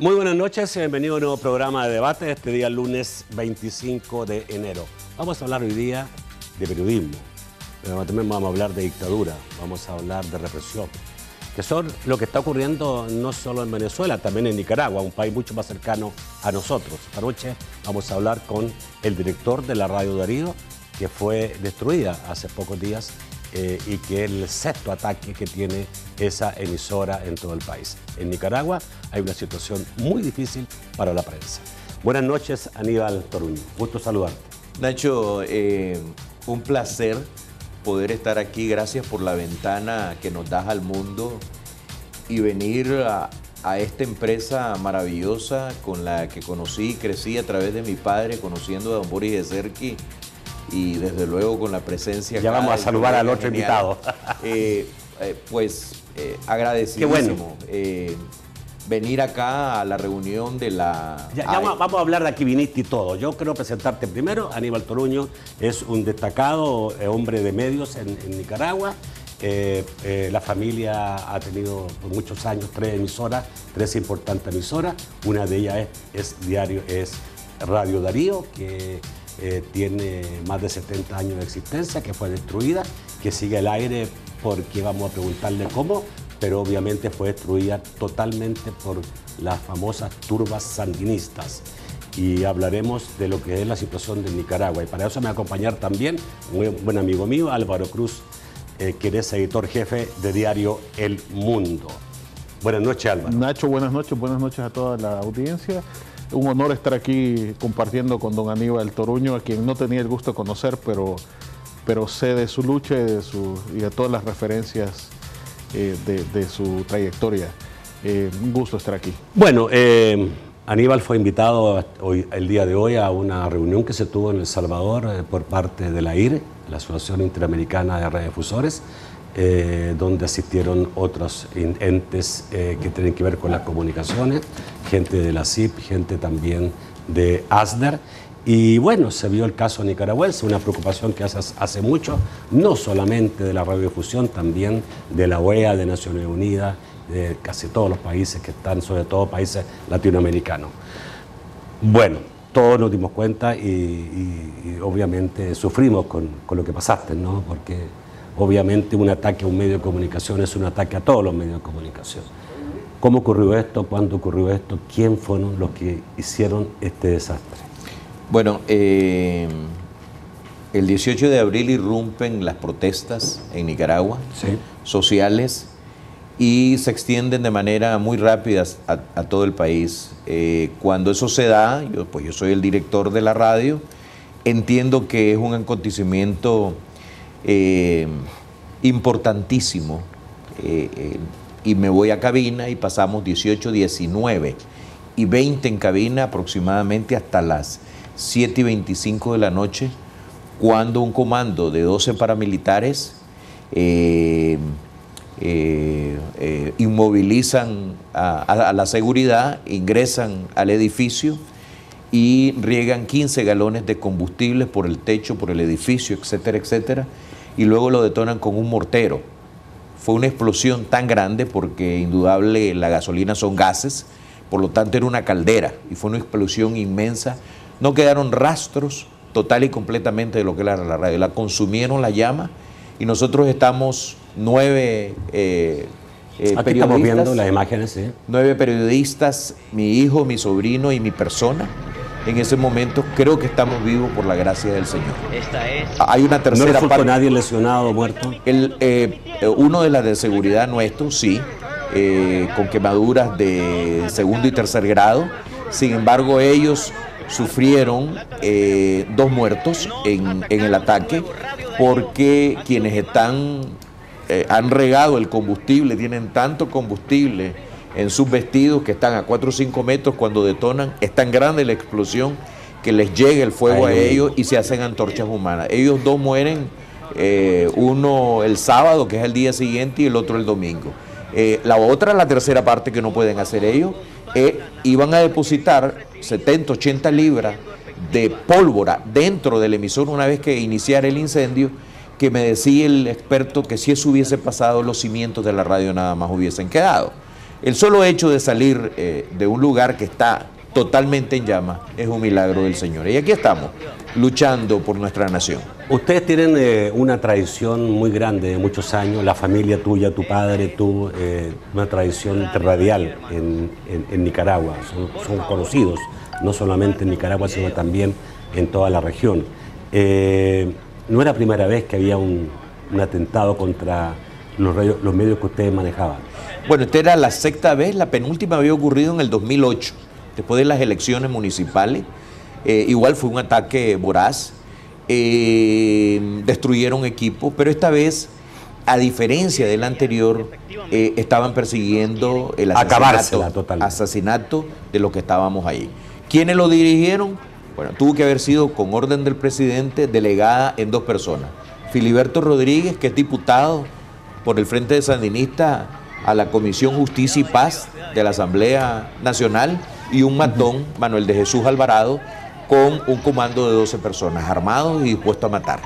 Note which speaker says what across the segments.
Speaker 1: Muy buenas noches y bienvenido a un nuevo programa de debate este día lunes 25 de enero. Vamos a hablar hoy día de periodismo, pero también vamos a hablar de dictadura, vamos a hablar de represión, que son lo que está ocurriendo no solo en Venezuela, también en Nicaragua, un país mucho más cercano a nosotros. Esta noche vamos a hablar con el director de la Radio Darío, que fue destruida hace pocos días y que es el sexto ataque que tiene esa emisora en todo el país. En Nicaragua hay una situación muy difícil para la prensa. Buenas noches, Aníbal Toruño. Gusto saludarte.
Speaker 2: Nacho, un placer poder estar aquí. Gracias por la ventana que nos das al mundo y venir a esta empresa maravillosa con la que conocí y crecí a través de mi padre, conociendo a don Boris Ezerqui, y desde luego con la presencia...
Speaker 1: Ya vamos a saludar al otro invitado.
Speaker 2: Agradecidísimo.
Speaker 1: Qué bueno.
Speaker 2: Venir acá a la reunión de la...
Speaker 1: Vamos a hablar de aquí viniste y todo. Yo quiero presentarte primero. Aníbal Toruño es un destacado hombre de medios en Nicaragua. La familia ha tenido por muchos años tres importantes emisoras. Una de ellas es Radio Darío, que tiene más de 70 años de existencia, que fue destruida, que sigue al aire porque vamos a preguntarle cómo, pero obviamente fue destruida totalmente por las famosas turbas sandinistas. Y hablaremos de lo que es la situación de Nicaragua. Y para eso me va a acompañar también un buen amigo mío, Álvaro Cruz, que es editor jefe de diario El Mundo. Buenas noches, Álvaro.
Speaker 3: Nacho, buenas noches a toda la audiencia. Un honor estar aquí compartiendo con don Aníbal Toruño, a quien no tenía el gusto de conocer, pero sé de su lucha y de todas las referencias de su trayectoria. Un gusto estar aquí.
Speaker 1: Bueno, Aníbal fue invitado el día de hoy a una reunión que se tuvo en El Salvador por parte de la AIRE, la Asociación Interamericana de Radiodifusores, donde asistieron otros entes que tienen que ver con las comunicaciones, gente de la CIP, gente también de ASDER. Y bueno, se vio el caso nicaragüense, una preocupación que hace mucho, no solamente de la radiodifusión, también de la OEA, de Naciones Unidas, de casi todos los países que están, sobre todo países latinoamericanos. Bueno, todos nos dimos cuenta y obviamente sufrimos con lo que pasaste, ¿no? Porque obviamente un ataque a un medio de comunicación es un ataque a todos los medios de comunicación. ¿Cómo ocurrió esto? ¿Cuándo ocurrió esto? ¿Quién fueron los que hicieron este desastre?
Speaker 2: Bueno, el 18 de abril irrumpen las protestas en Nicaragua,
Speaker 1: sí,
Speaker 2: sociales, y se extienden de manera muy rápida a todo el país. Cuando eso se da, yo soy el director de la radio, entiendo que es un acontecimiento importantísimo, y me voy a cabina y pasamos 18, 19 y 20 en cabina aproximadamente hasta las 7:25 de la noche, cuando un comando de 12 paramilitares inmovilizan a la seguridad, ingresan al edificio y riegan 15 galones de combustible por el techo, por el edificio, etcétera, etcétera, y luego lo detonan con un mortero. Fue una explosión tan grande porque indudable la gasolina son gases, por lo tanto era una caldera y fue una explosión inmensa. No quedaron rastros total y completamente de lo que era la radio, la consumieron la llama y nosotros estamos 9
Speaker 1: Aquí estamos viendo las imágenes, ¿sí?
Speaker 2: 9 periodistas, mi hijo, mi sobrino y mi persona. En ese momento creo que estamos vivos por la gracia del Señor. Hay una tercera
Speaker 1: parte. ¿No resultó
Speaker 2: parte.
Speaker 1: Nadie lesionado o muerto?
Speaker 2: Uno de las de seguridad nuestro, sí, con quemaduras de segundo y tercer grado. Sin embargo, ellos sufrieron 2 muertos en el ataque porque quienes han regado el combustible, tienen tanto combustible en sus vestidos que están a 4 o 5 metros cuando detonan. Es tan grande la explosión que les llega el fuego a ellos y se hacen antorchas humanas. Ellos 2 mueren, uno el sábado, que es el día siguiente, y el otro el domingo. La tercera parte que no pueden hacer ellos, iban a depositar 70, 80 libras de pólvora dentro del emisor una vez que iniciara el incendio, que me decía el experto que si eso hubiese pasado, los cimientos de la radio nada más hubiesen quedado. El solo hecho de salir de un lugar que está totalmente en llamas es un milagro del Señor. Y aquí estamos, luchando por nuestra nación.
Speaker 1: Ustedes tienen una tradición muy grande de muchos años, la familia tuya, tu padre, tú, una tradición radial en Nicaragua. Son conocidos, no solamente en Nicaragua, sino también en toda la región. No era la primera vez que había un atentado contra los medios que ustedes manejaban.
Speaker 2: Bueno, esta era la sexta vez, la penúltima había ocurrido en el 2008, después de las elecciones municipales. Igual fue un ataque voraz, destruyeron equipos, pero esta vez, a diferencia del anterior, estaban persiguiendo el asesinato de los que estábamos ahí. ¿Quiénes lo dirigieron? Bueno, tuvo que haber sido con orden del presidente, delegada en 2 personas. Filiberto Rodríguez, que es diputado por el Frente de Sandinista a la Comisión Justicia y Paz de la Asamblea Nacional, y un matón, Manuel de Jesús Alvarado, con un comando de 12 personas, armados y dispuestos a matar.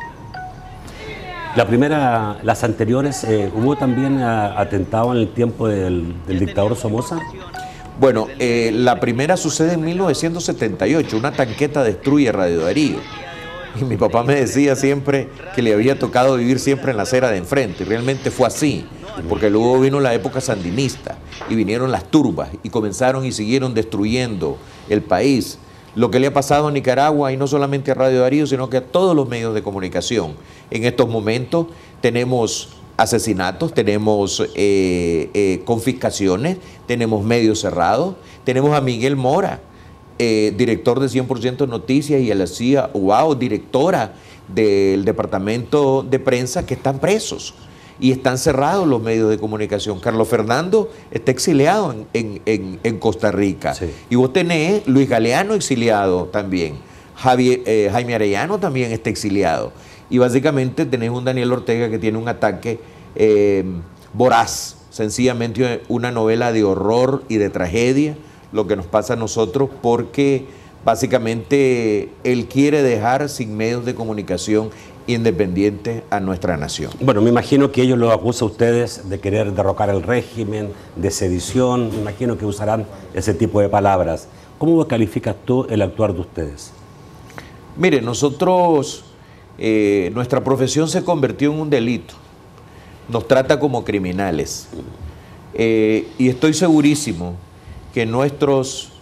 Speaker 1: Las anteriores, ¿hubo también atentado en el tiempo del dictador Somoza?
Speaker 2: Bueno, la primera sucede en 1978, una tanqueta destruye Radio Darío. Y mi papá me decía siempre que le había tocado vivir siempre en la acera de enfrente, y realmente fue así, porque luego vino la época sandinista, y vinieron las turbas, y comenzaron y siguieron destruyendo el país. Lo que le ha pasado a Nicaragua, y no solamente a Radio Darío, sino que a todos los medios de comunicación. En estos momentos tenemos asesinatos, tenemos confiscaciones, tenemos medios cerrados, tenemos a Miguel Mora, director de 100% Noticias, y a la CIA Ubao, directora del departamento de prensa, que están presos y están cerrados los medios de comunicación. Carlos Fernando está exiliado en Costa Rica. Sí. Y vos tenés Luis Galeano exiliado también. Jaime Arellano también está exiliado. Y básicamente tenés un Daniel Ortega que tiene un ataque voraz, sencillamente una novela de horror y de tragedia, lo que nos pasa a nosotros, porque básicamente él quiere dejar sin medios de comunicación independientes a nuestra nación.
Speaker 1: Bueno, me imagino que ellos lo acusan a ustedes de querer derrocar el régimen, de sedición, me imagino que usarán ese tipo de palabras. ¿Cómo calificas tú el actuar de ustedes?
Speaker 2: Mire, nosotros, nuestra profesión se convirtió en un delito, nos trata como criminales, y estoy segurísimo que nuestros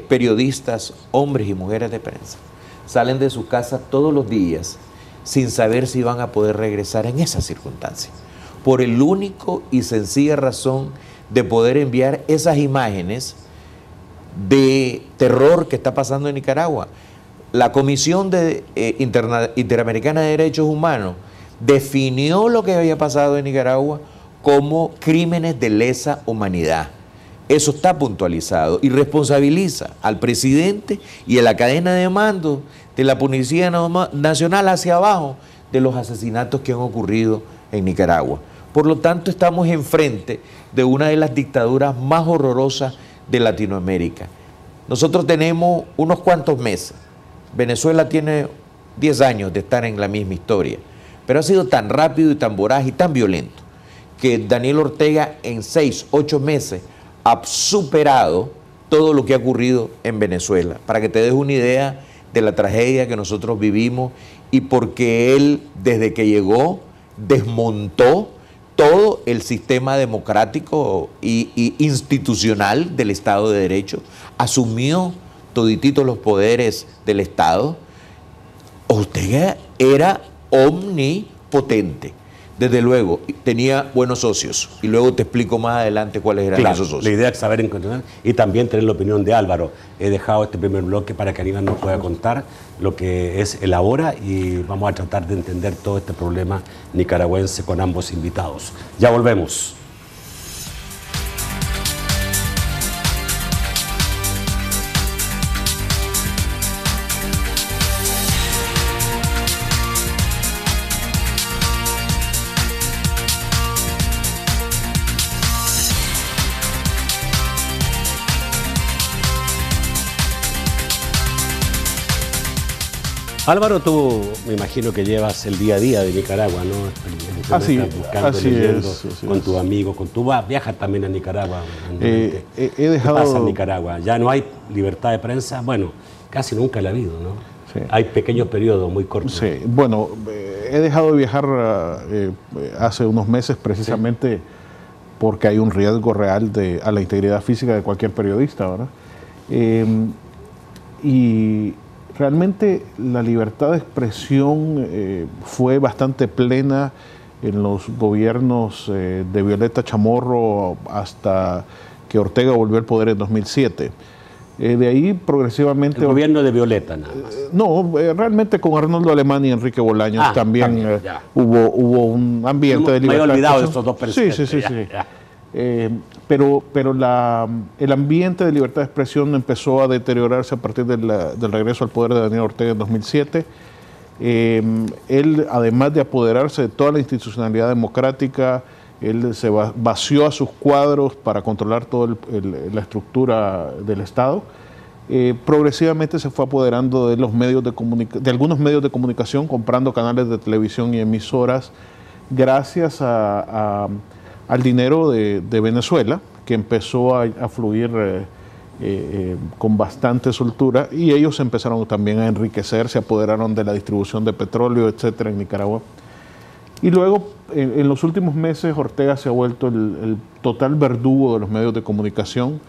Speaker 2: periodistas, hombres y mujeres de prensa, salen de sus casas todos los días sin saber si van a poder regresar en esas circunstancias, por el único y sencilla razón de poder enviar esas imágenes de terror que está pasando en Nicaragua. La Comisión Interamericana de Derechos Humanos definió lo que había pasado en Nicaragua como crímenes de lesa humanidad. Eso está puntualizado y responsabiliza al presidente y a la cadena de mando de la Policía Nacional hacia abajo de los asesinatos que han ocurrido en Nicaragua. Por lo tanto, estamos enfrente de una de las dictaduras más horrorosas de Latinoamérica. Nosotros tenemos unos cuantos meses. Venezuela tiene 10 años de estar en la misma historia, pero ha sido tan rápido y tan voraz y tan violento que Daniel Ortega en 6, 8 meses ha superado todo lo que ha ocurrido en Venezuela. Para que te des una idea de la tragedia que nosotros vivimos, y porque él, desde que llegó, desmontó todo el sistema democrático y institucional del Estado de Derecho, asumió todititos los poderes del Estado. Ortega era omnipotente. Desde luego, tenía buenos socios, y luego te explico más adelante cuáles eran esos socios.
Speaker 1: La idea es saber encontrar y también tener la opinión de Álvaro. He dejado este primer bloque para que Aníbal nos pueda contar lo que es el ahora, y vamos a tratar de entender todo este problema nicaragüense con ambos invitados. Ya volvemos. Álvaro, tú me imagino que llevas el día a día de Nicaragua, ¿no?
Speaker 3: Así,
Speaker 1: buscando,
Speaker 3: así
Speaker 1: leyendo,
Speaker 3: es.
Speaker 1: con tus amigos, viajas también a Nicaragua.
Speaker 3: He
Speaker 1: ¿Qué
Speaker 3: dejado...
Speaker 1: pasa en Nicaragua? Ya no hay libertad de prensa. Bueno, casi nunca la ha habido, ¿no?
Speaker 3: Sí.
Speaker 1: Hay pequeños periodos muy cortos.
Speaker 3: Sí, bueno, he dejado de viajar hace unos meses precisamente porque hay un riesgo real a la integridad física de cualquier periodista, ¿verdad? Y realmente la libertad de expresión fue bastante plena en los gobiernos de Violeta Chamorro hasta que Ortega volvió al poder en 2007. De ahí progresivamente...
Speaker 1: El gobierno de Violeta nada más.
Speaker 3: No, realmente con Arnoldo Alemán y Enrique Bolaños también hubo un ambiente de libertad.
Speaker 1: Me he olvidado de estos dos presidentes.
Speaker 3: Sí. Pero el ambiente de libertad de expresión empezó a deteriorarse a partir del regreso al poder de Daniel Ortega en 2007. Él, además de apoderarse de toda la institucionalidad democrática, él se vació a sus cuadros para controlar toda la estructura del Estado. Progresivamente se fue apoderando de los medios de algunos medios de comunicación, comprando canales de televisión y emisoras, gracias al dinero de Venezuela, que empezó a fluir con bastante soltura, y ellos empezaron también a enriquecer, se apoderaron de la distribución de petróleo, etcétera, en Nicaragua. Y luego, en los últimos meses, Ortega se ha vuelto el total verdugo de los medios de comunicación.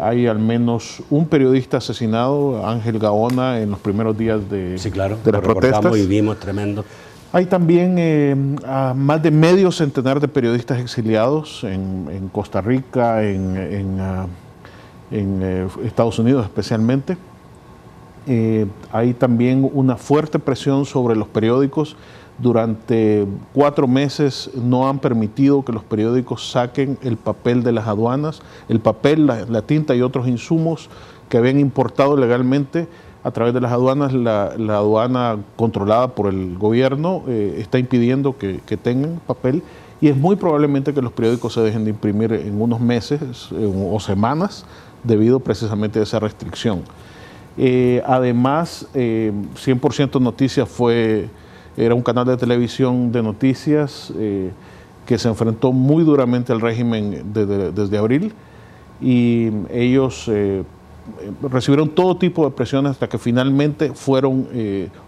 Speaker 3: Hay al menos un periodista asesinado, Ángel Gaona, en los primeros días de las protestas.
Speaker 1: Y vimos tremendo.
Speaker 3: Hay también más de medio centenar de periodistas exiliados en Costa Rica, en Estados Unidos especialmente. Hay también una fuerte presión sobre los periódicos. Durante 4 meses no han permitido que los periódicos saquen el papel de las aduanas, el papel, la tinta y otros insumos que habían importado legalmente a través de las aduanas. La aduana controlada por el gobierno está impidiendo que tengan papel, y es muy probablemente que los periódicos se dejen de imprimir en unos meses o semanas debido precisamente a esa restricción. Además, 100% Noticias era un canal de televisión de noticias que se enfrentó muy duramente al régimen desde abril, y ellos recibieron todo tipo de presiones hasta que finalmente fueron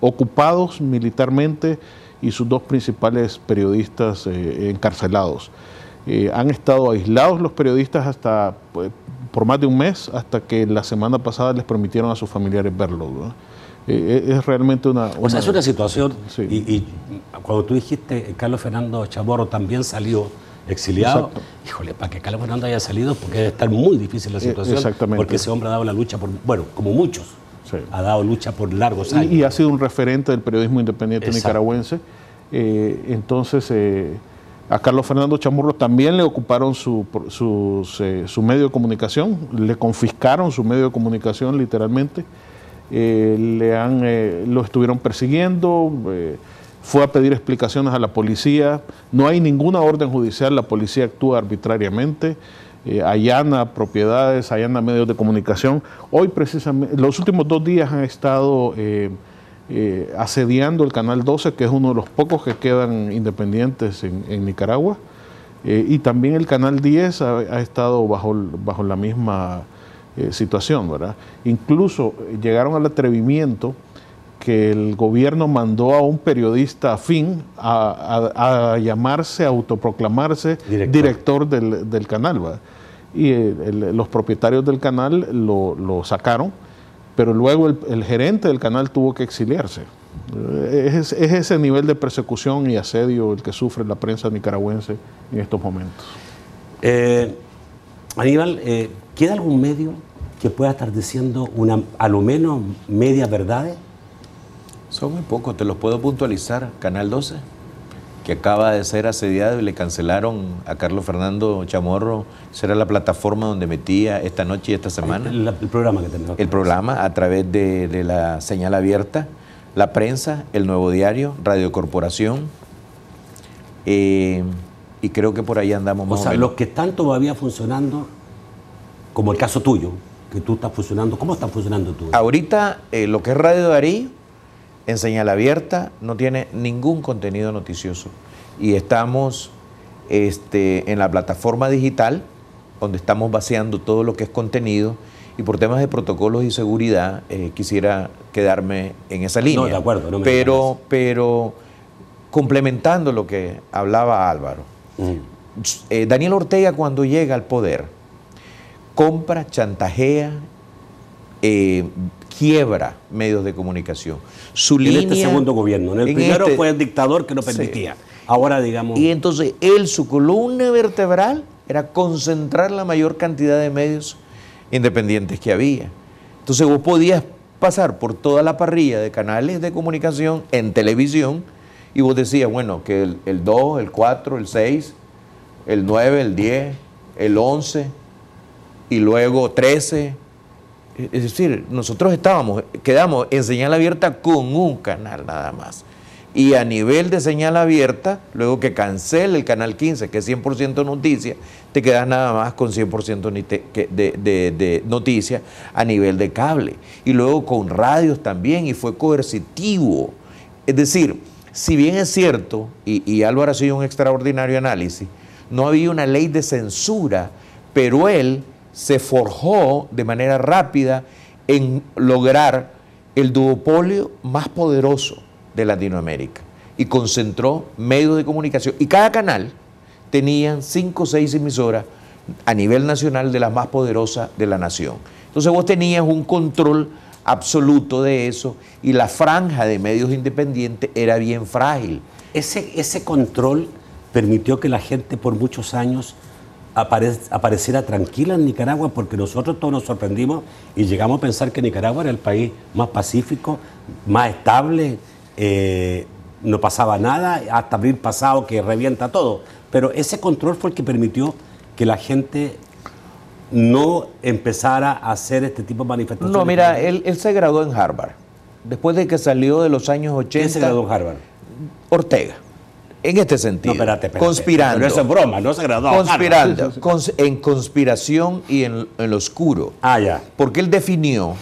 Speaker 3: ocupados militarmente y sus 2 principales periodistas encarcelados. Han estado aislados los periodistas por más de un mes, hasta que la semana pasada les permitieron a sus familiares verlos, ¿no? Es realmente
Speaker 1: O sea, es una situación,
Speaker 3: sí.
Speaker 1: y cuando tú dijiste Carlos Fernando Chamorro también salió exiliado.
Speaker 3: Exacto.
Speaker 1: Híjole, para que Carlos Fernando haya salido, porque debe estar muy difícil la situación.
Speaker 3: Exactamente.
Speaker 1: Porque ese hombre ha dado la lucha como muchos, ha dado lucha por largos años.
Speaker 3: Y ha sido un referente del periodismo independiente nicaragüense. Entonces, a Carlos Fernando Chamorro también le ocuparon su medio de comunicación, le confiscaron su medio de comunicación literalmente. Lo estuvieron persiguiendo, fue a pedir explicaciones a la policía. No hay ninguna orden judicial, la policía actúa arbitrariamente, allana propiedades, allana medios de comunicación. Hoy precisamente, los últimos 2 días han estado asediando el Canal 12, que es uno de los pocos que quedan independientes en Nicaragua, y también el Canal 10 ha estado bajo la misma situación, ¿verdad? Incluso llegaron al atrevimiento que el gobierno mandó a un periodista afín a llamarse, a autoproclamarse director del canal, ¿verdad? Y los propietarios del canal lo sacaron, pero luego el gerente del canal tuvo que exiliarse. Es ese nivel de persecución y asedio el que sufre la prensa nicaragüense en estos momentos.
Speaker 1: Aníbal, ¿queda algún medio que pueda estar diciendo a lo menos medias verdades?
Speaker 2: Son muy pocos, te los puedo puntualizar. Canal 12, que acaba de ser asediado y le cancelaron a Carlos Fernando Chamorro. Esa era la plataforma donde metía esta noche y esta semana.
Speaker 1: El programa que tenemos.
Speaker 2: El programa a través de la señal abierta. La Prensa, El Nuevo Diario, Radio Corporación. Y creo que por ahí andamos más o menos.
Speaker 1: Los que están todavía funcionando, como el caso tuyo, que tú estás funcionando, ¿cómo estás funcionando tú?
Speaker 2: Ahorita, lo que es Radio Darío, en señal abierta no tiene ningún contenido noticioso. Y estamos en la plataforma digital, donde estamos vaciando todo lo que es contenido, y por temas de protocolos y seguridad quisiera quedarme en esa línea.
Speaker 1: No, de acuerdo. No me
Speaker 2: pero complementando lo que hablaba Álvaro, Daniel Ortega, cuando llega al poder, compra, chantajea, quiebra medios de comunicación. Su
Speaker 1: en
Speaker 2: línea,
Speaker 1: este segundo gobierno. En el primero fue el dictador que lo permitía. Sí. Ahora, digamos...
Speaker 2: Y entonces su columna vertebral era concentrar la mayor cantidad de medios independientes que había. Entonces vos podías pasar por toda la parrilla de canales de comunicación en televisión y vos decías, bueno, que el 2, el 4, el 6, el 9, el 10, el 11 y luego 13. Es decir, nosotros quedamos en señal abierta con un canal nada más. Y a nivel de señal abierta, luego que cancele el canal 15, que es 100% noticia, te quedas nada más con 100% de noticia a nivel de cable. Y luego con radios también, y fue coercitivo. Es decir, si bien es cierto, y Álvaro ha sido un extraordinario análisis, no había una ley de censura, pero él se forjó de manera rápida en lograr el duopolio más poderoso de Latinoamérica y concentró medios de comunicación, y cada canal tenían 5 o 6 emisoras a nivel nacional de las más poderosas de la nación. Entonces vos tenías un control absoluto de eso, y la franja de medios independientes era bien frágil.
Speaker 1: Ese control permitió que la gente por muchos años apareciera tranquila en Nicaragua, porque nosotros todos nos sorprendimos y llegamos a pensar que Nicaragua era el país más pacífico, más estable. No pasaba nada hasta abril pasado, que revienta todo, pero ese control fue el que permitió que la gente no empezara a hacer este tipo de manifestaciones.
Speaker 2: No, mira, él se graduó en Harvard después de que salió de los años 80.
Speaker 1: ¿Quién se graduó en Harvard?
Speaker 2: Ortega, en este sentido.
Speaker 1: No, espérate.
Speaker 2: Conspirando.
Speaker 1: Pero eso es broma, no se graduó.
Speaker 2: Conspirando, en conspiración y en lo oscuro.
Speaker 1: Ah, ya.
Speaker 2: Porque él definió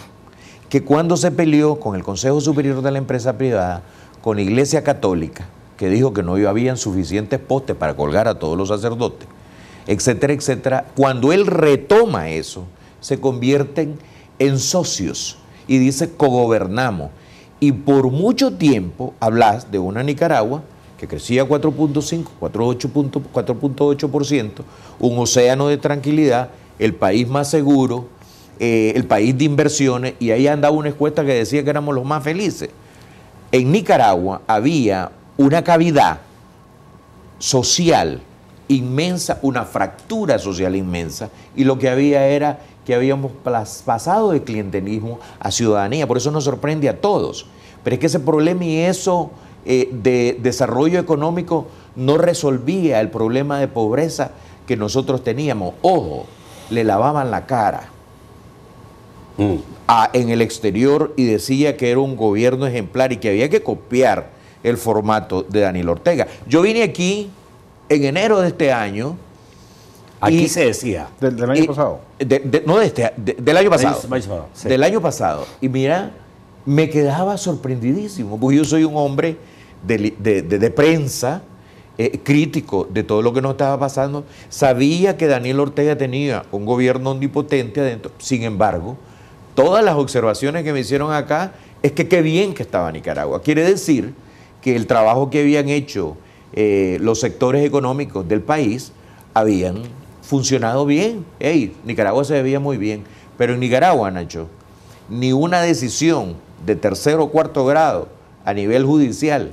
Speaker 2: que cuando se peleó con el Consejo Superior de la Empresa Privada, con la Iglesia Católica, que dijo que no habían suficientes postes para colgar a todos los sacerdotes, etcétera, etcétera, cuando él retoma eso, se convierten en socios y dice cogobernamos. Y por mucho tiempo hablas de una Nicaragua que crecía 4.5, 4.8%, un océano de tranquilidad, el país más seguro, el país de inversiones, y ahí andaba una encuesta que decía que éramos los más felices. En Nicaragua había una cavidad social inmensa, una fractura social inmensa, y lo que había era que habíamos pasado de clientelismo a ciudadanía. Por eso nos sorprende a todos. Pero es que ese problema y eso de desarrollo económico no resolvía el problema de pobreza que nosotros teníamos. Ojo, le lavaban la cara en el exterior y decía que era un gobierno ejemplar y que había que copiar el formato de Daniel Ortega. Yo vine aquí en enero de este año.
Speaker 1: Aquí se decía.
Speaker 3: ¿Del año pasado?
Speaker 2: Del año pasado.
Speaker 1: Sí.
Speaker 2: Del año pasado. Y mira, me quedaba sorprendidísimo, porque yo soy un hombre de prensa, crítico de todo lo que nos estaba pasando. Sabía que Daniel Ortega tenía un gobierno omnipotente adentro. Sin embargo, todas las observaciones que me hicieron acá es que qué bien que estaba Nicaragua. Quiere decir que el trabajo que habían hecho los sectores económicos del país habían funcionado bien. Nicaragua se veía muy bien. Pero en Nicaragua, Nacho, ni una decisión de tercero o cuarto grado a nivel judicial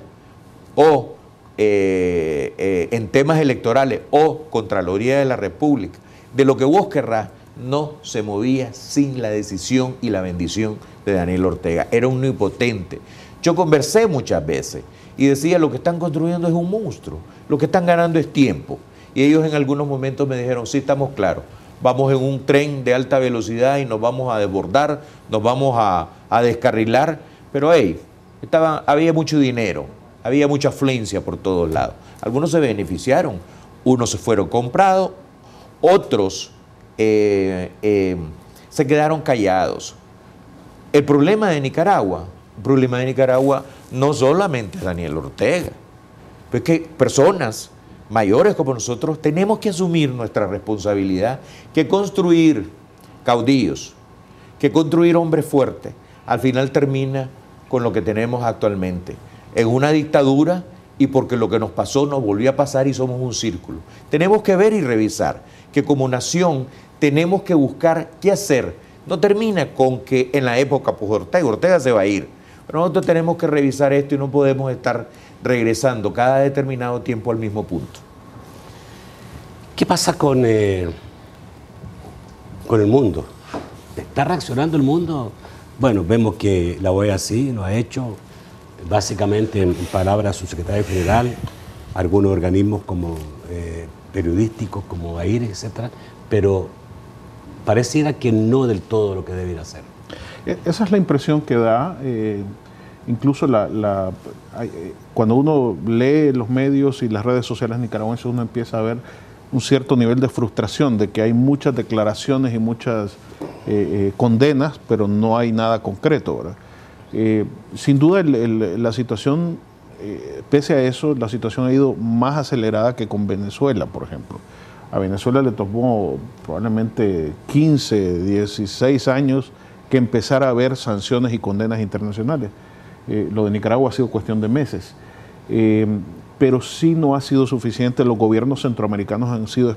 Speaker 2: o en temas electorales o Contraloría de la República, de lo que vos querrás, no se movía sin la decisión y la bendición de Daniel Ortega. Era omnipotente. Yo conversé muchas veces y decía, lo que están construyendo es un monstruo, lo que están ganando es tiempo. Y ellos en algunos momentos me dijeron, sí, estamos claros, vamos en un tren de alta velocidad y nos vamos a desbordar, nos vamos a descarrilar, pero había mucho dinero, había mucha afluencia por todos lados. Algunos se beneficiaron, unos se fueron comprados, otros se quedaron callados. El problema de Nicaragua problema de Nicaragua no solamente es Daniel Ortega, pues que personas mayores como nosotros tenemos que asumir nuestra responsabilidad, que construir caudillos, que construir hombres fuertes, al final termina con lo que tenemos actualmente, en una dictadura, y porque lo que nos pasó nos volvió a pasar y somos un círculo. Tenemos que ver y revisar que como nación tenemos que buscar qué hacer. No termina con que en la época pues Ortega se va a ir, pero nosotros tenemos que revisar esto y no podemos estar regresando cada determinado tiempo al mismo punto.
Speaker 1: ¿Qué pasa con el mundo? ¿Está reaccionando el mundo? Bueno, vemos que la OEA sí lo ha hecho, básicamente en palabras de su secretario general, algunos organismos como periodísticos, como AIRE, etcétera, pero pareciera que no del todo lo que debiera hacer.
Speaker 3: Esa es la impresión que da, incluso cuando uno lee los medios y las redes sociales nicaragüenses, uno empieza a ver un cierto nivel de frustración de que hay muchas declaraciones y muchas condenas, pero no hay nada concreto, ¿verdad? Sin duda la situación, pese a eso, la situación ha ido más acelerada que con Venezuela, por ejemplo. A Venezuela le tomó probablemente 15, 16 años que empezara a haber sanciones y condenas internacionales. Lo de Nicaragua ha sido cuestión de meses. Pero sí no ha sido suficiente. Los gobiernos centroamericanos han sido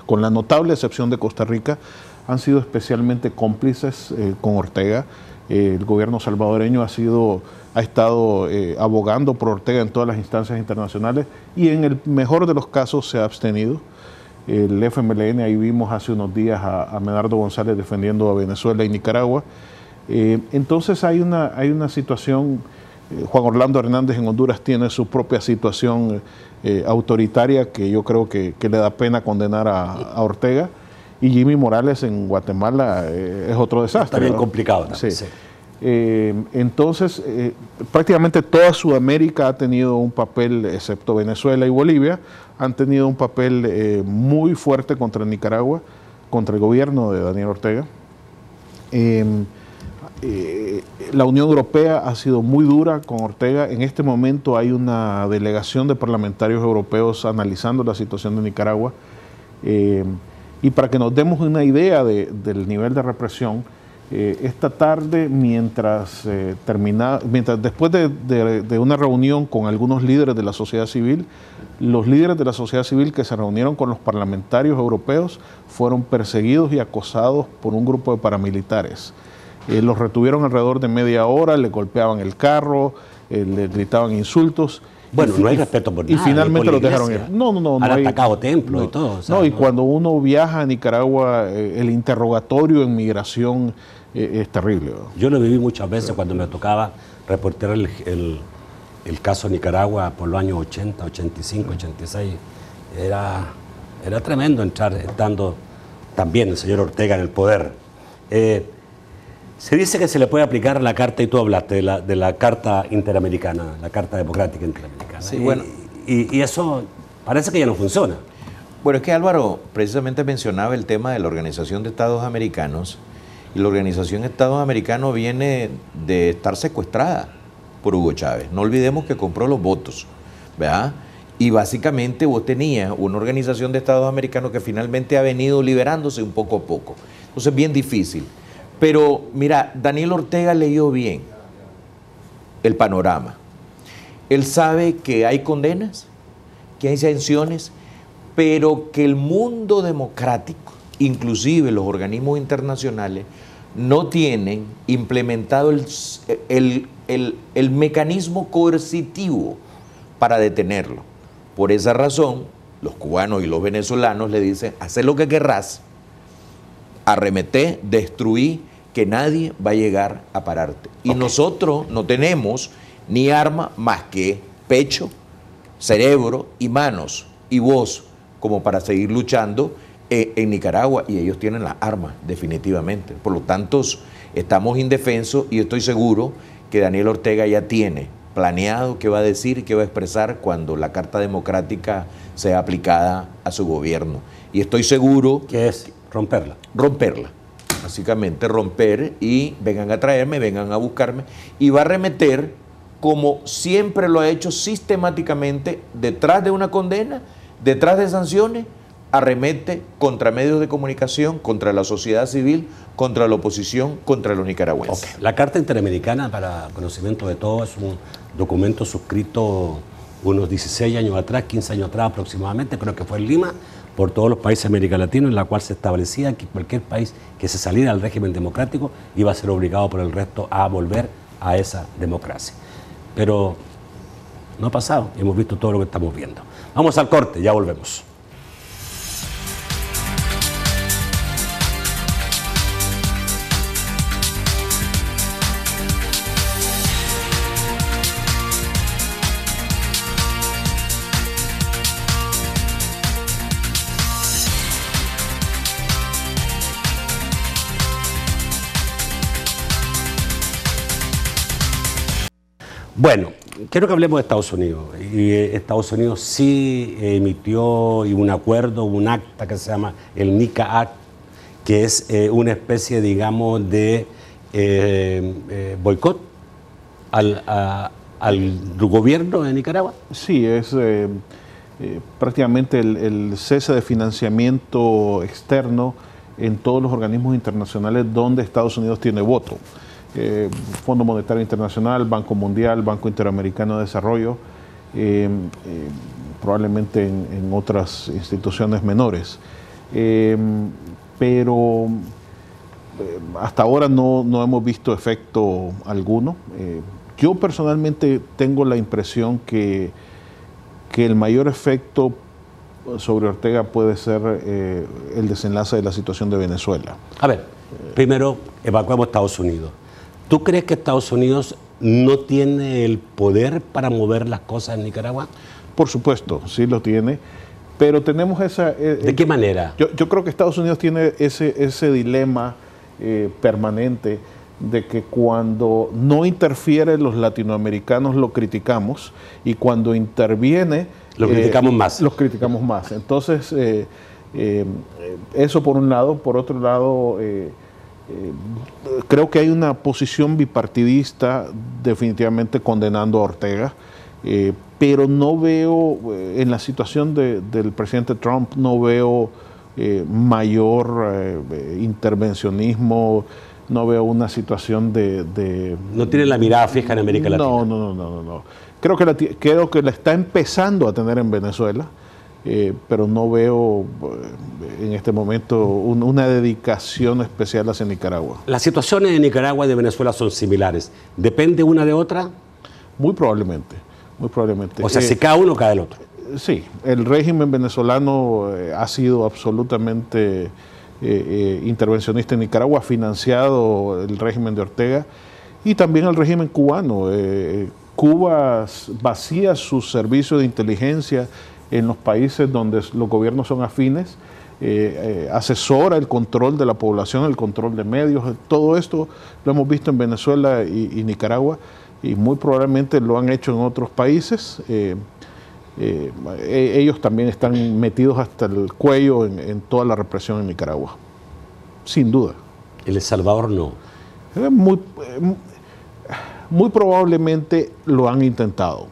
Speaker 3: con la notable excepción de Costa Rica, han sido especialmente cómplices con Ortega. El gobierno salvadoreño ha estado abogando por Ortega en todas las instancias internacionales y en el mejor de los casos se ha abstenido. El FMLN, ahí vimos hace unos días a Medardo González defendiendo a Venezuela y Nicaragua. Entonces hay una situación. Juan Orlando Hernández en Honduras tiene su propia situación autoritaria que yo creo que le da pena condenar a Ortega. Y Jimmy Morales en Guatemala es otro desastre.
Speaker 1: También complicado. ¿No?
Speaker 3: Sí. Sí. Entonces, prácticamente toda Sudamérica ha tenido un papel, excepto Venezuela y Bolivia, han tenido un papel muy fuerte contra Nicaragua, contra el gobierno de Daniel Ortega. La Unión Europea ha sido muy dura con Ortega. En este momento hay una delegación de parlamentarios europeos analizando la situación de Nicaragua. Y para que nos demos una idea del nivel de represión, esta tarde, después de una reunión con algunos líderes de la sociedad civil, los líderes de la sociedad civil que se reunieron con los parlamentarios europeos fueron perseguidos y acosados por un grupo de paramilitares. Los retuvieron alrededor de media hora, le golpeaban el carro, le gritaban insultos.
Speaker 1: Bueno, no hay respeto por nada.
Speaker 3: Y finalmente los dejaron ir. No.
Speaker 1: Han atacado templos y todo. O sea,
Speaker 3: no, y cuando uno viaja a Nicaragua, el interrogatorio en migración es terrible.
Speaker 1: Yo lo viví muchas veces cuando me tocaba reportear el caso de Nicaragua por los años 80, 85, 86. Era tremendo estando también el señor Ortega en el poder. Se dice que se le puede aplicar la carta, y tú hablaste de la Carta Interamericana, la Carta Democrática Interamericana.
Speaker 2: Sí, bueno.
Speaker 1: Y eso parece que ya no funciona.
Speaker 2: Bueno, es que Álvaro precisamente mencionaba el tema de la Organización de Estados Americanos, y la Organización de Estados Americanos viene de estar secuestrada por Hugo Chávez. No olvidemos que compró los votos, ¿verdad? Y básicamente vos tenías una Organización de Estados Americanos que finalmente ha venido liberándose un poco a poco. Entonces, bien difícil. Pero mira, Daniel Ortega leyó bien el panorama. Él sabe que hay condenas, que hay sanciones, pero que el mundo democrático, inclusive los organismos internacionales, no tienen implementado el mecanismo coercitivo para detenerlo. Por esa razón, los cubanos y los venezolanos le dicen, haz lo que querrás, arremeté, destruí, que nadie va a llegar a pararte. Y nosotros no tenemos ni arma más que pecho, cerebro y manos y voz como para seguir luchando en Nicaragua, y ellos tienen las armas definitivamente. Por lo tanto, estamos indefensos, y estoy seguro que Daniel Ortega ya tiene planeado qué va a decir y qué va a expresar cuando la Carta Democrática sea aplicada a su gobierno. Y estoy seguro...
Speaker 1: ¿Qué es? Romperla.
Speaker 2: Romperla. básicamente romper y vengan a traerme, vengan a buscarme, y va a arremeter como siempre lo ha hecho sistemáticamente, detrás de una condena, detrás de sanciones, arremete contra medios de comunicación, contra la sociedad civil, contra la oposición, contra los nicaragüenses.
Speaker 1: Okay. La Carta Interamericana, para conocimiento de todos, es un documento suscrito unos 16 años atrás, 15 años atrás aproximadamente, creo que fue en Lima, por todos los países de América Latina, en la cual se establecía que cualquier país que se saliera del régimen democrático iba a ser obligado por el resto a volver a esa democracia. Pero no ha pasado, hemos visto todo lo que estamos viendo. Vamos al corte, ya volvemos. Bueno, quiero que hablemos de Estados Unidos. Y Estados Unidos sí emitió un acuerdo, un acta que se llama el NICA Act, que es una especie, digamos, de boicot al gobierno de Nicaragua.
Speaker 3: Sí, es prácticamente el cese de financiamiento externo en todos los organismos internacionales donde Estados Unidos tiene voto. Fondo Monetario Internacional, Banco Mundial, Banco Interamericano de Desarrollo, probablemente en otras instituciones menores. Pero hasta ahora no hemos visto efecto alguno. Yo personalmente tengo la impresión que el mayor efecto sobre Ortega puede ser el desenlace de la situación de Venezuela.
Speaker 1: A ver, primero evacuamos Estados Unidos. ¿Tú crees que Estados Unidos no tiene el poder para mover las cosas en Nicaragua?
Speaker 3: Por supuesto, sí lo tiene, pero tenemos esa...
Speaker 1: ¿De qué manera?
Speaker 3: Yo creo que Estados Unidos tiene ese dilema permanente de que cuando no interfiere los latinoamericanos lo criticamos y cuando interviene...
Speaker 1: Lo criticamos más.
Speaker 3: Los criticamos más. Entonces, eso por un lado. Por otro lado... creo que hay una posición bipartidista definitivamente condenando a Ortega, pero no veo, en la situación del presidente Trump, no veo mayor intervencionismo, no veo una situación de...
Speaker 1: ¿No tiene la mirada fija en América Latina?
Speaker 3: No. Creo que la está empezando a tener en Venezuela. Pero no veo en este momento una dedicación especial hacia Nicaragua.
Speaker 1: ¿Las situaciones de Nicaragua y de Venezuela son similares? ¿Depende una de otra?
Speaker 3: Muy probablemente.
Speaker 1: O sea, si cada uno, cada el otro.
Speaker 3: Sí, el régimen venezolano ha sido absolutamente intervencionista en Nicaragua, ha financiado el régimen de Ortega y también el régimen cubano. Cuba vacía sus servicios de inteligencia en los países donde los gobiernos son afines, asesora el control de la población, el control de medios. Todo esto lo hemos visto en Venezuela y Nicaragua, y muy probablemente lo han hecho en otros países. Ellos también están metidos hasta el cuello en toda la represión en Nicaragua, sin duda.
Speaker 1: ¿El Salvador no?
Speaker 3: Muy probablemente lo han intentado.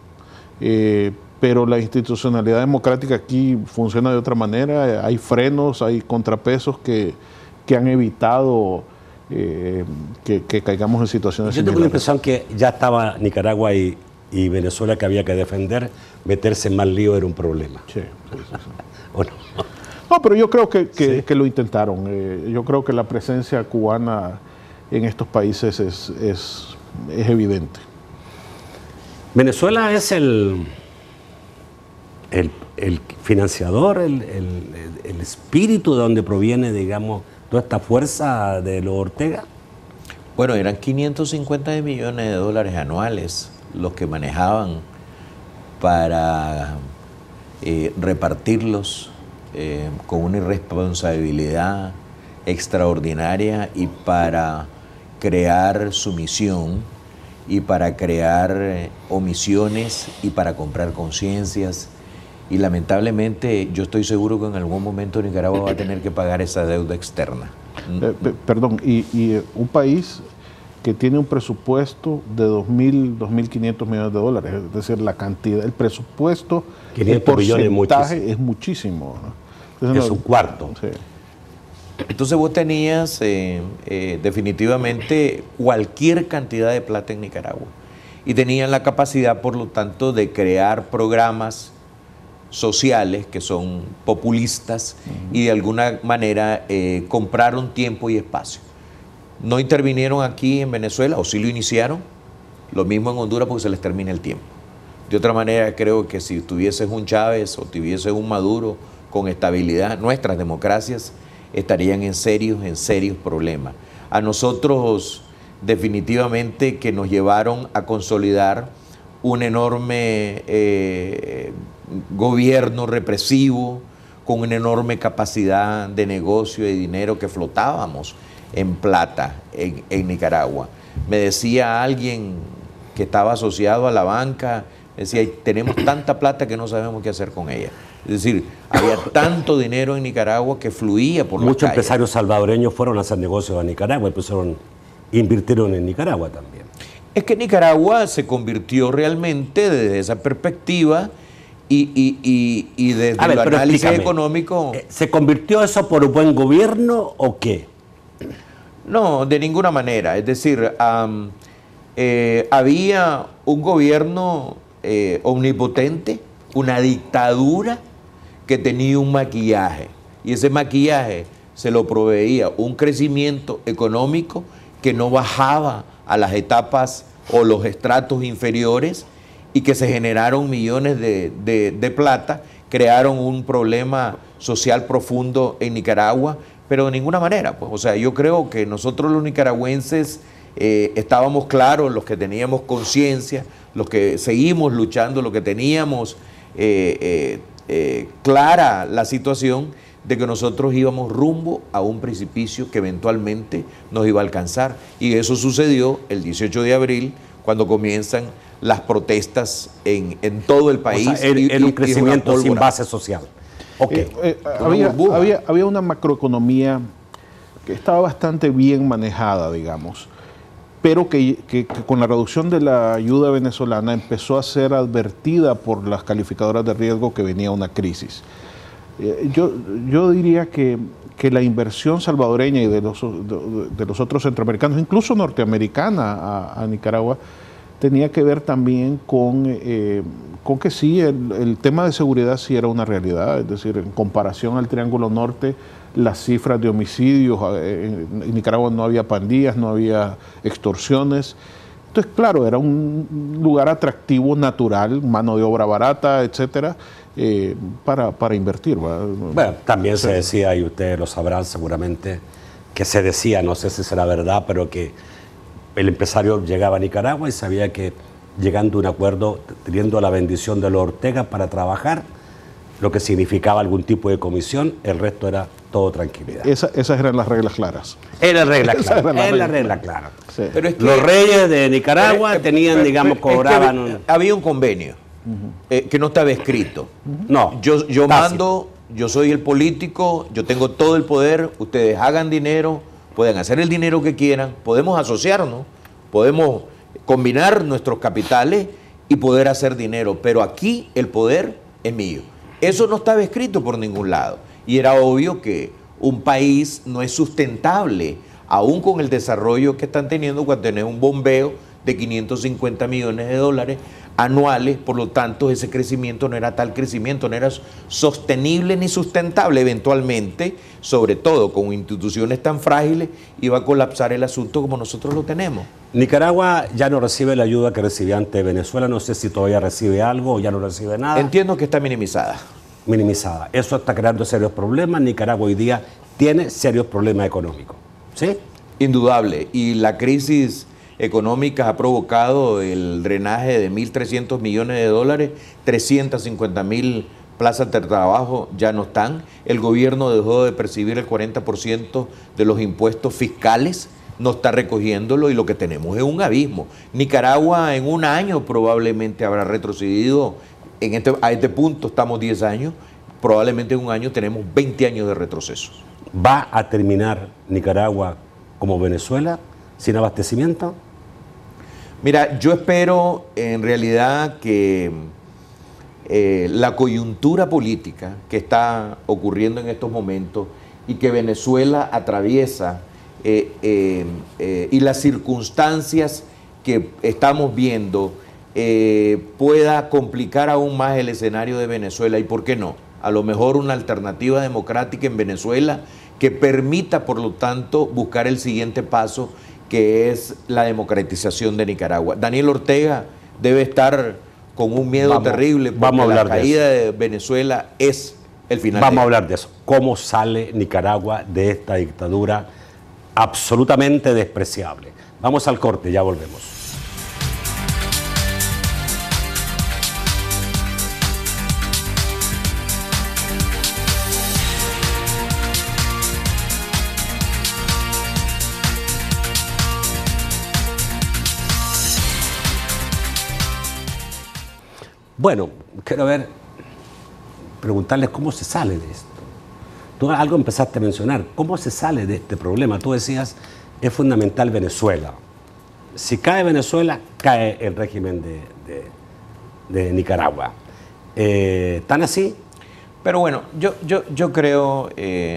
Speaker 3: Pero la institucionalidad democrática aquí funciona de otra manera, hay frenos, hay contrapesos que han evitado que caigamos en situaciones
Speaker 1: similares. Yo tengo la impresión que ya estaba Nicaragua y Venezuela que había que defender, meterse en más lío era un problema.
Speaker 3: Sí.
Speaker 1: ¿O no?
Speaker 3: No, pero yo creo que lo intentaron. Yo creo que la presencia cubana en estos países es evidente.
Speaker 1: Venezuela es el financiador, el espíritu de donde proviene, digamos, toda esta fuerza de los Ortega.
Speaker 2: Bueno, eran 550 millones de dólares anuales los que manejaban para repartirlos con una irresponsabilidad extraordinaria y para crear sumisión y para crear omisiones y para comprar conciencias. Y lamentablemente yo estoy seguro que en algún momento Nicaragua va a tener que pagar esa deuda externa.
Speaker 3: Perdón, y un país que tiene un presupuesto de 2.500 millones de dólares, es decir, la cantidad, el presupuesto, el porcentaje es muchísimo, ¿no? Entonces,
Speaker 1: es un cuarto.
Speaker 3: Sí.
Speaker 2: Entonces vos tenías definitivamente cualquier cantidad de plata en Nicaragua y tenían la capacidad, por lo tanto, de crear programas sociales que son populistas y de alguna manera compraron tiempo y espacio. No intervinieron aquí en Venezuela, o sí lo iniciaron, lo mismo en Honduras porque se les termina el tiempo. De otra manera, creo que si tuvieses un Chávez o tuvieses un Maduro con estabilidad, nuestras democracias estarían en serios problemas. A nosotros definitivamente que nos llevaron a consolidar un enorme gobierno represivo con una enorme capacidad de negocio y dinero que flotábamos en plata en Nicaragua. Me decía alguien que estaba asociado a la banca, decía, tenemos tanta plata que no sabemos qué hacer con ella. Es decir, había tanto dinero en Nicaragua que fluía por las calles.
Speaker 1: Muchos empresarios salvadoreños fueron a hacer negocios a Nicaragua y invirtieron en Nicaragua también.
Speaker 2: Es que Nicaragua se convirtió realmente desde esa perspectiva y desde el análisis económico.
Speaker 1: ¿Se convirtió eso por un buen gobierno o qué?
Speaker 2: No, de ninguna manera. Es decir, había un gobierno omnipotente, una dictadura que tenía un maquillaje, y ese maquillaje se lo proveía un crecimiento económico que no bajaba a las etapas o los estratos inferiores y que se generaron millones de plata, crearon un problema social profundo en Nicaragua, pero de ninguna manera, pues, o sea, yo creo que nosotros los nicaragüenses estábamos claros, los que teníamos conciencia, los que seguimos luchando, los que teníamos clara la situación de que nosotros íbamos rumbo a un precipicio que eventualmente nos iba a alcanzar. Y eso sucedió el 18 de abril, cuando comienzan las protestas en todo el país.
Speaker 1: O sea, en un crecimiento sin base social. Okay.
Speaker 3: Había una macroeconomía que estaba bastante bien manejada, digamos, pero que con la reducción de la ayuda venezolana empezó a ser advertida por las calificadoras de riesgo que venía una crisis. Yo diría que la inversión salvadoreña y de los otros centroamericanos, incluso norteamericana a Nicaragua, tenía que ver también con que sí, el tema de seguridad sí era una realidad. Es decir, en comparación al Triángulo Norte, las cifras de homicidios, en Nicaragua no había pandillas, no había extorsiones. Entonces, claro, era un lugar atractivo, natural, mano de obra barata, etcétera, para invertir.
Speaker 1: Bueno, también se decía, y ustedes lo sabrán seguramente, que se decía, no sé si será verdad, pero que el empresario llegaba a Nicaragua y sabía que llegando a un acuerdo, teniendo la bendición de los Ortega para trabajar, lo que significaba algún tipo de comisión, el resto era todo tranquilidad.
Speaker 3: Esas eran las reglas claras.
Speaker 1: Era regla clara. Era la regla clara.
Speaker 3: Sí.
Speaker 2: Pero es que,
Speaker 1: los reyes de Nicaragua tenían, digamos, cobraban...
Speaker 2: había un convenio que no estaba escrito.
Speaker 1: No.
Speaker 2: Yo mando, yo soy el político, yo tengo todo el poder, ustedes hagan dinero, pueden hacer el dinero que quieran, podemos asociarnos, podemos combinar nuestros capitales y poder hacer dinero, pero aquí el poder es mío. Eso no estaba escrito por ningún lado y era obvio que un país no es sustentable, aún con el desarrollo que están teniendo, cuando tenés un bombeo de 550 millones de dólares anuales. Por lo tanto, ese crecimiento no era tal crecimiento, no era sostenible ni sustentable. Eventualmente, sobre todo con instituciones tan frágiles, iba a colapsar el asunto como nosotros lo tenemos.
Speaker 1: Nicaragua ya no recibe la ayuda que recibía antes Venezuela, no sé si todavía recibe algo o ya no recibe nada.
Speaker 2: Entiendo que está minimizada.
Speaker 1: Minimizada. Eso está creando serios problemas. Nicaragua hoy día tiene serios problemas económicos. ¿Sí?
Speaker 2: Indudable. Y la crisis económica ha provocado el drenaje de 1.300 millones de dólares, 350.000 plazas de trabajo ya no están. El gobierno dejó de percibir el 40% de los impuestos fiscales, no está recogiéndolo y lo que tenemos es un abismo. Nicaragua en un año probablemente habrá retrocedido, a este punto estamos 10 años, probablemente en un año tenemos 20 años de retrocesos.
Speaker 1: ¿Va a terminar Nicaragua como Venezuela, sin abastecimiento?
Speaker 2: Mira, yo espero en realidad que la coyuntura política que está ocurriendo en estos momentos y que Venezuela atraviesa y las circunstancias que estamos viendo pueda complicar aún más el escenario de Venezuela. ¿Y por qué no? A lo mejor una alternativa democrática en Venezuela que permita, por lo tanto, buscar el siguiente paso, que es la democratización de Nicaragua. Daniel Ortega debe estar con un miedo terrible, porque la caída de Venezuela es el final.
Speaker 1: Vamos a hablar de eso. ¿Cómo sale Nicaragua de esta dictadura absolutamente despreciable? Vamos al corte, ya volvemos. Bueno, quiero preguntarles cómo se sale de esto. Tú algo empezaste a mencionar, ¿cómo se sale de este problema? Tú decías, es fundamental Venezuela. Si cae Venezuela, cae el régimen de Nicaragua. ¿Tan así?
Speaker 2: Pero bueno, yo creo,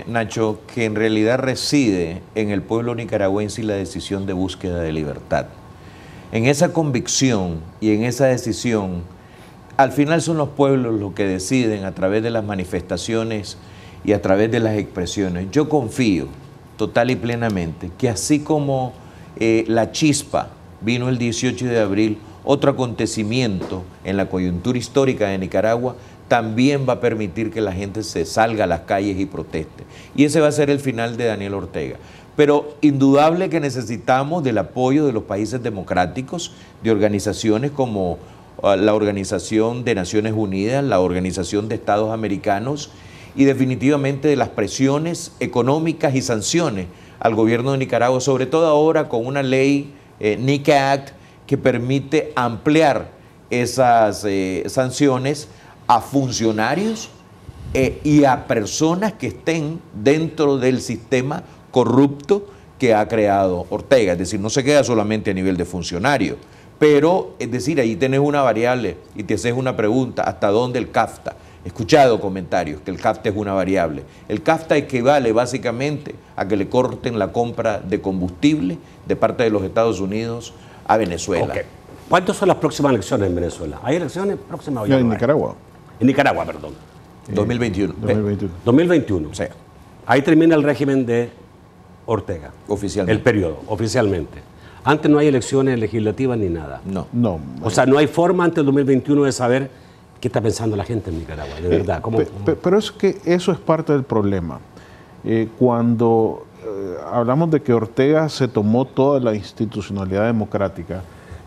Speaker 2: Nacho, que en realidad reside en el pueblo nicaragüense y la decisión de búsqueda de libertad. En esa convicción y en esa decisión, al final son los pueblos los que deciden a través de las manifestaciones y a través de las expresiones. Yo confío total y plenamente que así como la chispa vino el 18 de abril, otro acontecimiento en la coyuntura histórica de Nicaragua también va a permitir que la gente se salga a las calles y proteste. Y ese va a ser el final de Daniel Ortega. Pero indudable que necesitamos del apoyo de los países democráticos, de organizaciones como la Organización de Naciones Unidas, la Organización de Estados Americanos y definitivamente de las presiones económicas y sanciones al gobierno de Nicaragua, sobre todo ahora con una ley NICA Act que permite ampliar esas sanciones a funcionarios y a personas que estén dentro del sistema corrupto que ha creado Ortega. Es decir, no se queda solamente a nivel de funcionario. Pero, es decir, ahí tenés una variable y te haces una pregunta, ¿hasta dónde el CAFTA? He escuchado comentarios que el CAFTA es una variable. El CAFTA equivale básicamente a que le corten la compra de combustible de parte de los Estados Unidos a Venezuela.
Speaker 1: Okay. ¿Cuántas son las próximas elecciones en Venezuela? ¿Hay elecciones próximas o
Speaker 3: ya en Nicaragua?
Speaker 1: En Nicaragua, perdón.
Speaker 2: 2021.
Speaker 1: 2021.
Speaker 2: Sí.
Speaker 1: Ahí termina el régimen de Ortega.
Speaker 2: Oficialmente.
Speaker 1: El periodo, oficialmente. Antes no hay elecciones legislativas ni nada.
Speaker 2: No.
Speaker 1: O sea, no hay forma antes del 2021 de saber qué está pensando la gente en Nicaragua, de verdad.
Speaker 3: Pero es que eso es parte del problema. Cuando hablamos de que Ortega se tomó toda la institucionalidad democrática,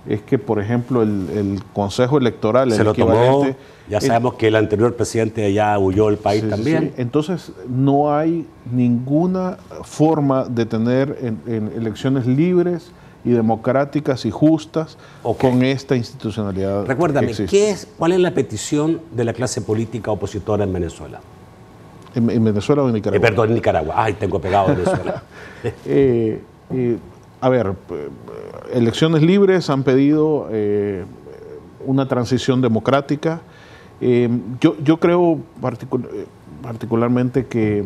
Speaker 3: es que, por ejemplo, el Consejo Electoral,
Speaker 1: se
Speaker 3: el
Speaker 1: lo
Speaker 3: equivalente,
Speaker 1: tomó, ya sabemos que el anterior presidente ya huyó del país también.
Speaker 3: Sí. Entonces, no hay ninguna forma de tener en elecciones libres y democráticas y justas con esta institucionalidad.
Speaker 1: Recuérdame, ¿cuál es la petición de la clase política opositora en Venezuela?
Speaker 3: ¿En Venezuela o en Nicaragua?
Speaker 1: Perdón, en Nicaragua. Ay, tengo pegado Venezuela.
Speaker 3: A ver, elecciones libres, han pedido una transición democrática. Yo creo particularmente que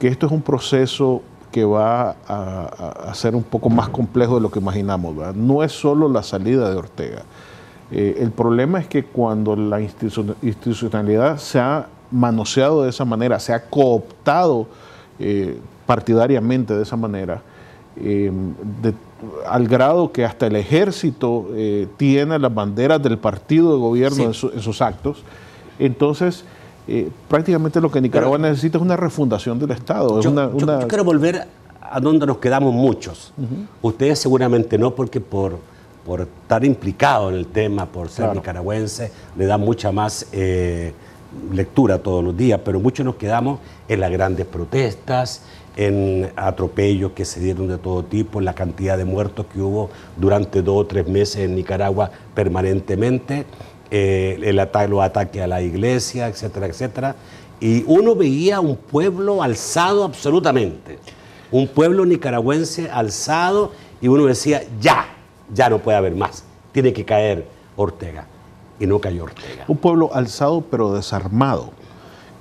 Speaker 3: esto es un proceso que va a ser un poco más complejo de lo que imaginamos, ¿verdad? No es solo la salida de Ortega. El problema es que cuando la institucionalidad se ha manoseado de esa manera, se ha cooptado partidariamente de esa manera, al grado que hasta el ejército tiene las banderas del partido de gobierno en sus actos, entonces prácticamente lo que Nicaragua necesita es una refundación del Estado.
Speaker 1: Yo quiero volver a donde nos quedamos muchos. Ustedes seguramente no, porque por estar implicado en el tema, por ser nicaragüense, le da mucha más lectura todos los días, pero muchos nos quedamos en las grandes protestas, en atropellos que se dieron de todo tipo, en la cantidad de muertos que hubo durante 2 o 3 meses en Nicaragua permanentemente, los ataques a la iglesia, etcétera, etcétera. Y uno veía un pueblo alzado absolutamente, un pueblo nicaragüense alzado, y uno decía, ya no puede haber más, tiene que caer Ortega. Y no cayó Ortega.
Speaker 3: Un pueblo alzado pero desarmado.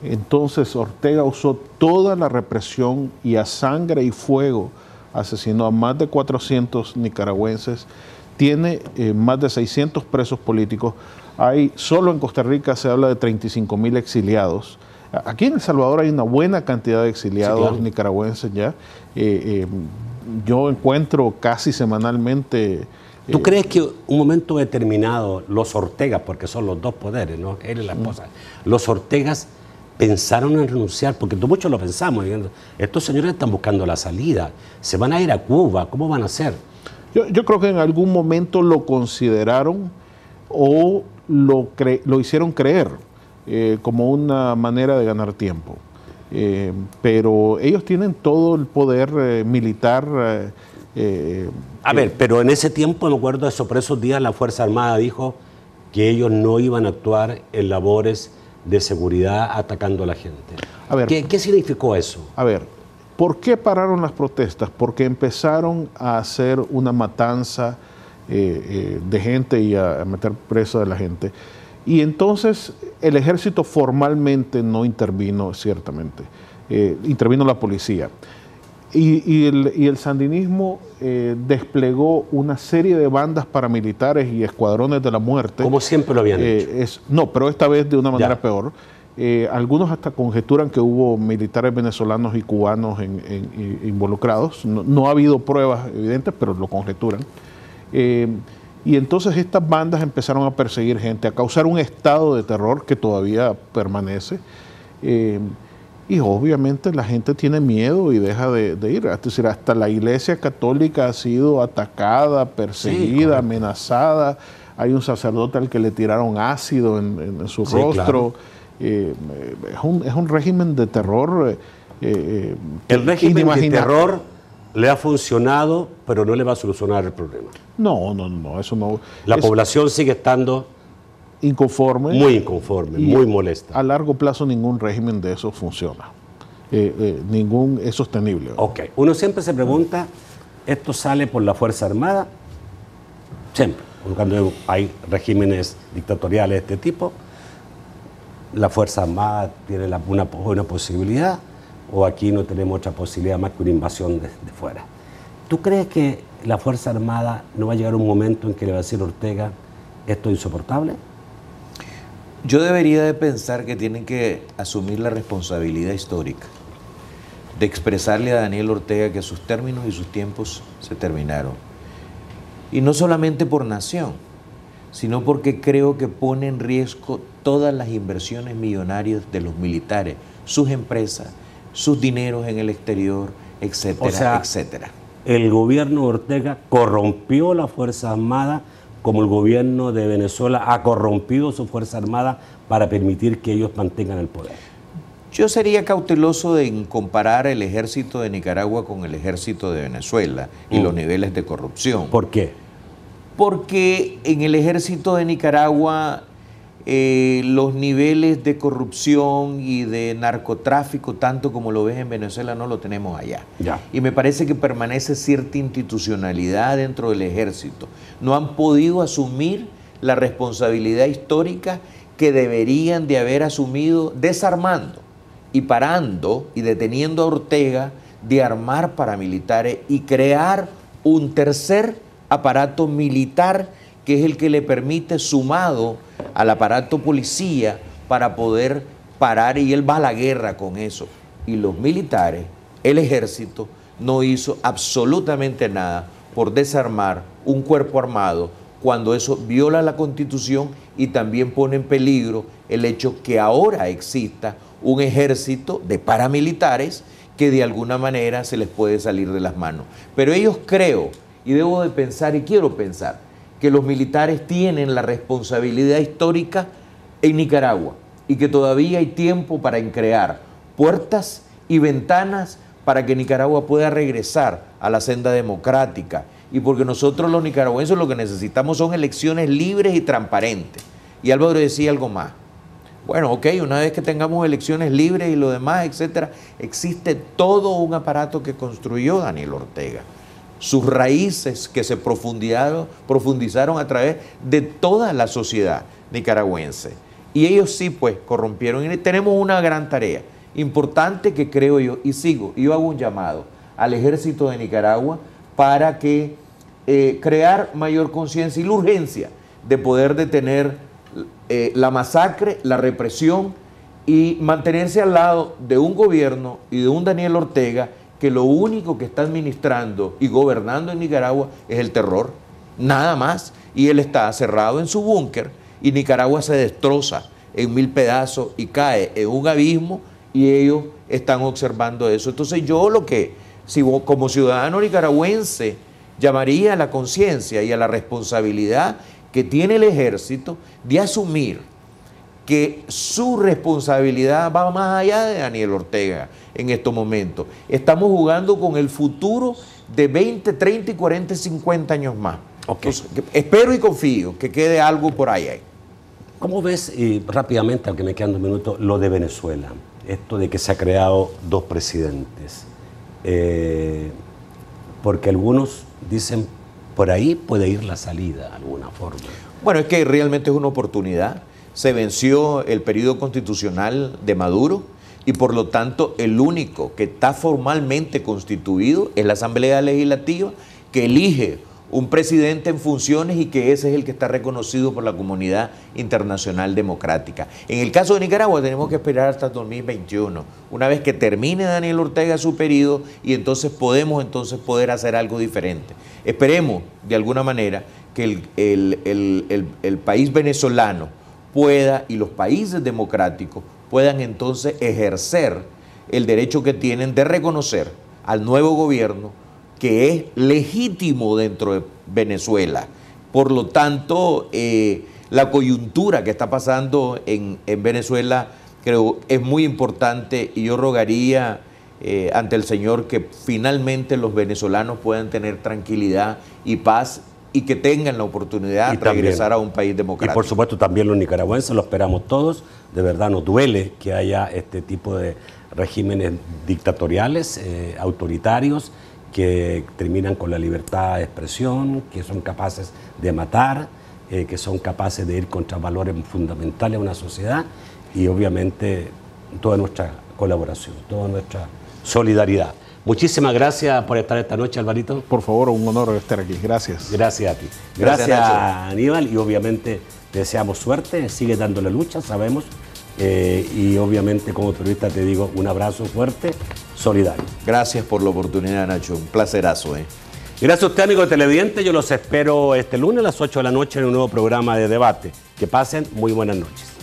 Speaker 3: Entonces Ortega usó toda la represión y a sangre y fuego asesinó a más de 400 nicaragüenses, tiene más de 600 presos políticos. Solo en Costa Rica se habla de 35.000 exiliados. Aquí en El Salvador hay una buena cantidad de exiliados, sí, claro, nicaragüenses ya. Yo encuentro casi semanalmente...
Speaker 1: ¿Tú crees que un momento determinado los Ortegas, porque son los dos poderes, ¿no?, él y la esposa, los Ortegas pensaron en renunciar? Porque muchos lo pensamos, diciendo, estos señores están buscando la salida, se van a ir a Cuba, ¿cómo van a hacer?
Speaker 3: Yo creo que en algún momento lo consideraron o lo hicieron creer como una manera de ganar tiempo. Pero ellos tienen todo el poder militar.
Speaker 1: A ver, pero en ese tiempo, me acuerdo de eso, por esos días la Fuerza Armada dijo que ellos no iban a actuar en labores de seguridad atacando a la gente. A ver, ¿Qué significó eso?
Speaker 3: A ver, ¿por qué pararon las protestas? Porque empezaron a hacer una matanza de gente y a meter presa a la gente. Y entonces el ejército formalmente no intervino, ciertamente. Intervino la policía. Y el sandinismo desplegó una serie de bandas paramilitares y escuadrones de la muerte.
Speaker 1: Como siempre lo habían hecho.
Speaker 3: No, pero esta vez de una manera peor. Algunos hasta conjeturan que hubo militares venezolanos y cubanos involucrados. No ha habido pruebas evidentes, pero lo conjeturan. Y entonces estas bandas empezaron a perseguir gente, a causar un estado de terror que todavía permanece. Y obviamente la gente tiene miedo y deja de ir. Es decir, hasta la Iglesia Católica ha sido atacada, perseguida, sí, amenazada. Hay un sacerdote al que le tiraron ácido en su rostro. Claro. Es un régimen de terror.
Speaker 1: El régimen de terror le ha funcionado, pero no le va a solucionar el problema.
Speaker 3: No, eso no.
Speaker 1: La población sigue estando
Speaker 3: inconforme.
Speaker 1: Muy inconforme, muy molesta.
Speaker 3: A largo plazo ningún régimen de eso funciona. Ningún es sostenible.
Speaker 1: Ok. Uno siempre se pregunta, ¿esto sale por la Fuerza Armada? Siempre. Cuando hay regímenes dictatoriales de este tipo, la Fuerza Armada tiene una posibilidad, o aquí no tenemos otra posibilidad más que una invasión de fuera. ¿Tú crees que la Fuerza Armada no va a llegar un momento en que le va a decir a Ortega, esto es insoportable?
Speaker 2: Yo debería de pensar que tienen que asumir la responsabilidad histórica de expresarle a Daniel Ortega que sus términos y sus tiempos se terminaron. Y no solamente por nación, sino porque creo que pone en riesgo todas las inversiones millonarias de los militares, sus empresas, sus dineros en el exterior, etcétera,
Speaker 1: o sea,
Speaker 2: etcétera.
Speaker 1: El gobierno de Ortega corrompió la Fuerza Armada, como el gobierno de Venezuela ha corrompido su Fuerza Armada para permitir que ellos mantengan el poder.
Speaker 2: Yo sería cauteloso en comparar el ejército de Nicaragua con el ejército de Venezuela y los niveles de corrupción.
Speaker 1: ¿Por qué?
Speaker 2: Porque en el ejército de Nicaragua los niveles de corrupción y de narcotráfico, tanto como lo ves en Venezuela, no lo tenemos allá.
Speaker 1: Ya.
Speaker 2: Y me parece que permanece cierta institucionalidad dentro del ejército. No han podido asumir la responsabilidad histórica que deberían de haber asumido, desarmando y parando y deteniendo a Ortega de armar paramilitares y crear un tercer aparato militar que es el que le permite, sumado al aparato policía, para poder parar, y él va a la guerra con eso. Y los militares, el ejército, no hizo absolutamente nada por desarmar un cuerpo armado cuando eso viola la Constitución y también pone en peligro el hecho que ahora exista un ejército de paramilitares que de alguna manera se les puede salir de las manos. Pero ellos creo, y debo de pensar y quiero pensar, que los militares tienen la responsabilidad histórica en Nicaragua y que todavía hay tiempo para crear puertas y ventanas para que Nicaragua pueda regresar a la senda democrática, y porque nosotros los nicaragüenses lo que necesitamos son elecciones libres y transparentes. Y Álvaro decía algo más, Bueno, ok, una vez que tengamos elecciones libres y lo demás, etcétera, existe todo un aparato que construyó Daniel Ortega. Sus raíces que se profundizaron a través de toda la sociedad nicaragüense. Y ellos sí, pues, corrompieron. Y tenemos una gran tarea, importante que creo yo, y yo hago un llamado al ejército de Nicaragua para que crear mayor conciencia y la urgencia de poder detener la masacre, la represión y mantenerse al lado de un gobierno y de un Daniel Ortega que lo único que está administrando y gobernando en Nicaragua es el terror, nada más, y él está cerrado en su búnker y Nicaragua se destroza en 1000 pedazos y cae en un abismo y ellos están observando eso. Entonces yo como ciudadano nicaragüense llamaría a la conciencia y a la responsabilidad que tiene el ejército de asumir que su responsabilidad va más allá de Daniel Ortega en estos momentos. Estamos jugando con el futuro de 20, 30, 40, 50 años más.
Speaker 1: Okay.
Speaker 2: Entonces, espero y confío que quede algo por ahí.
Speaker 1: ¿Cómo ves, y rápidamente, aunque me quedan 2 minutos, lo de Venezuela? Esto de que se ha creado 2 presidentes. Porque algunos dicen, por ahí puede ir la salida, de alguna forma.
Speaker 2: Bueno, es que realmente es una oportunidad. Se venció el periodo constitucional de Maduro y por lo tanto el único que está formalmente constituido es la Asamblea Legislativa, que elige un presidente en funciones y que ese es el que está reconocido por la comunidad internacional democrática. En el caso de Nicaragua tenemos que esperar hasta 2021, una vez que termine Daniel Ortega su periodo y entonces podemos poder hacer algo diferente. Esperemos de alguna manera que el país venezolano pueda y los países democráticos puedan entonces ejercer el derecho que tienen de reconocer al nuevo gobierno que es legítimo dentro de Venezuela. Por lo tanto, la coyuntura que está pasando en Venezuela creo es muy importante y yo rogaría ante el Señor que finalmente los venezolanos puedan tener tranquilidad y paz y que tengan la oportunidad de regresar a un país democrático.
Speaker 1: Y por supuesto también los nicaragüenses, lo esperamos todos. De verdad nos duele que haya este tipo de regímenes dictatoriales, autoritarios, que terminan con la libertad de expresión, que son capaces de matar, que son capaces de ir contra valores fundamentales de una sociedad y obviamente toda nuestra colaboración, toda nuestra solidaridad. Muchísimas gracias por estar esta noche, Alvarito.
Speaker 3: Por favor, un honor estar aquí. Gracias.
Speaker 1: Gracias a ti. Gracias Aníbal, y obviamente te deseamos suerte, sigue dándole lucha, sabemos, y obviamente como periodista te digo un abrazo fuerte, solidario.
Speaker 2: Gracias por la oportunidad, Nacho, un placerazo.
Speaker 1: Gracias a usted, amigo televidente, yo los espero este lunes a las 8 de la noche en un nuevo programa de debate. Que pasen muy buenas noches.